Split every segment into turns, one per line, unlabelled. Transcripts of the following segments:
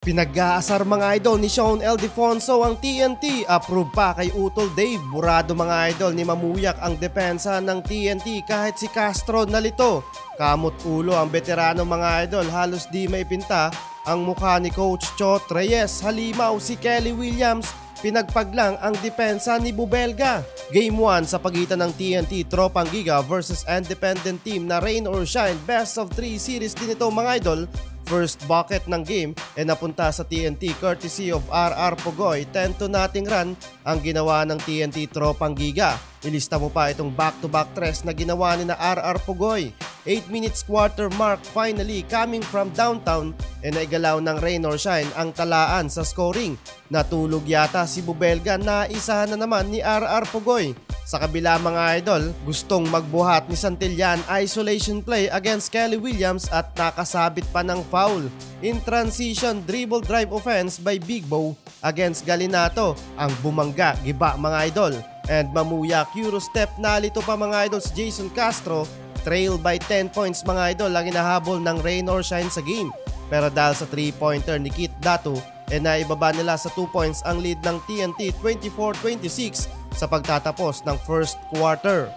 Pinag-aasar mga idol ni Shawn Ildefonso ang TNT. Approve pa kay Utol Dave. Burado mga idol ni Mamuyak ang depensa ng TNT kahit si Castro nalito. Kamot ulo ang veterano mga idol, halos di may pinta ang mukha ni Coach Chot Reyes. Halimaw si Kelly Williams, pinagpaglang ang depensa ni Bubelga. Game 1 sa pagitan ng TNT Tropang Giga versus independent team na Rain or Shine. Best of 3 series din ito mga idol. First bucket ng game ay napunta sa TNT courtesy of RR Pugoy. 10-0 run ang ginawa ng TNT Tropang Giga. Ilista mo pa itong back-to-back tres na ginawa ni na RR Pugoy. 8 minutes quarter mark, finally coming from downtown e naigalaw ng Rain or Shine ang talaan sa scoring. Natulog yata si Bubelga na isahan na naman ni RR Pugoy. Sa kabila mga idol, gustong magbuhat ni Santillan isolation play against Kelly Williams at nakasabit pa ng foul. In transition dribble drive offense by Big Bo against Galinato ang bumangga giba mga idol. And Mamuyak Eurostep nalito pa mga idol si Jason Castro. Trail by 10 points mga idol ang hinahabol ng Rain or Shine sa game. Pero dahil sa 3-pointer ni Kit Datu, naibaba nila sa 2 points ang lead ng TNT 24-26 sa pagtatapos ng first quarter.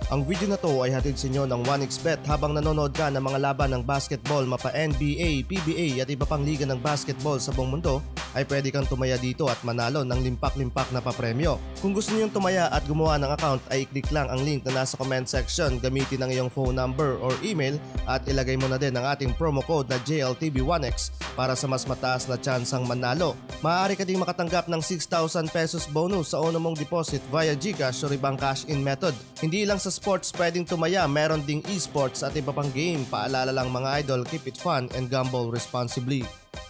Ang video na to ay hatid sa inyo ng 1xBet. Habang nanonood ka ng mga laban ng basketball, mapa NBA, PBA at iba pang liga ng basketball sa buong mundo, ay pwede kang tumaya dito at manalo ng limpak-limpak na papremyo. Kung gusto niyong tumaya at gumawa ng account, ay i-click lang ang link na nasa comment section. Gamitin ang iyong phone number or email at ilagay mo na din ang ating promo code na JLTV1X para sa mas mataas na tsansang manalo. Maaari ka ding makatanggap ng 6,000 pesos bonus sa una mong deposit via GCash o ibang cash-in method. Hindi lang sa sports pwedeng tumaya, meron ding esports at iba pang game. Paalala lang mga idol, keep it fun and gamble responsibly.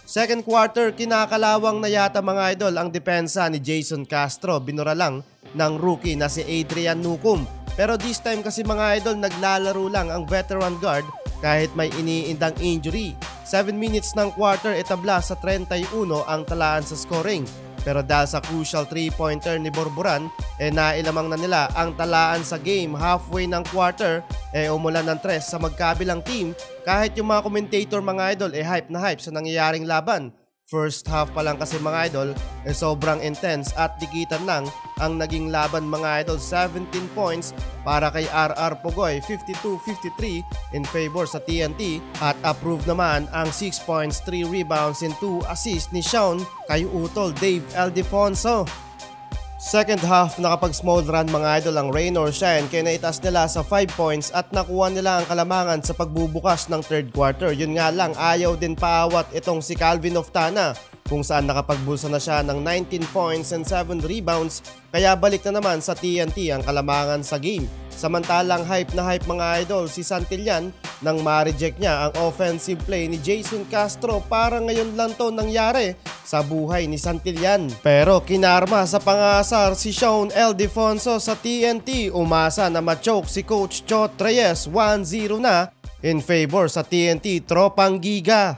Second quarter, kinakalawang na yata mga idol ang depensa ni Jason Castro. Binura lang ng rookie na si Adrian Nucum. Pero this time kasi mga idol, naglalaro lang ang veteran guard kahit may iniindang injury. 7 minutes ng quarter, etabla sa 31 ang talaan sa scoring. Pero dahil sa crucial 3-pointer ni Borboran, nailamang na nila ang talaan sa game. Halfway ng quarter, umulan ng tres sa magkabilang team. Kahit yung mga commentator mga idol, hype na hype sa nangyayaring laban. First half pa lang kasi mga idol, sobrang intense at dikitan lang ang naging laban mga idol. 17 points para kay RR Pugoy, 52-53 in favor sa TNT. At approved naman ang 6 points, 3 rebounds and 2 assists ni Shawn kay Utol Dave Ildefonso. Second half, nakapag small run mga idol ang Rain or Shine kaya naitas nila sa 5 points at nakuha nila ang kalamangan sa pagbubukas ng third quarter. Yun nga lang, ayaw din paawat itong si Calvin Oftana kung saan nakapagbulsa na siya ng 19 points and 7 rebounds kaya balik na naman sa TNT ang kalamangan sa game. Samantalang hype na hype mga idol si Santillan nang ma-reject niya ang offensive play ni Jason Castro. Parang ngayon lang to nangyari sa buhay ni Santillan. Pero kinarma sa pangasar si Shawn Ildefonso sa TNT. Umasa na ma-choke si Coach Chot Reyes. 1-0 na in favor sa TNT Tropang Giga.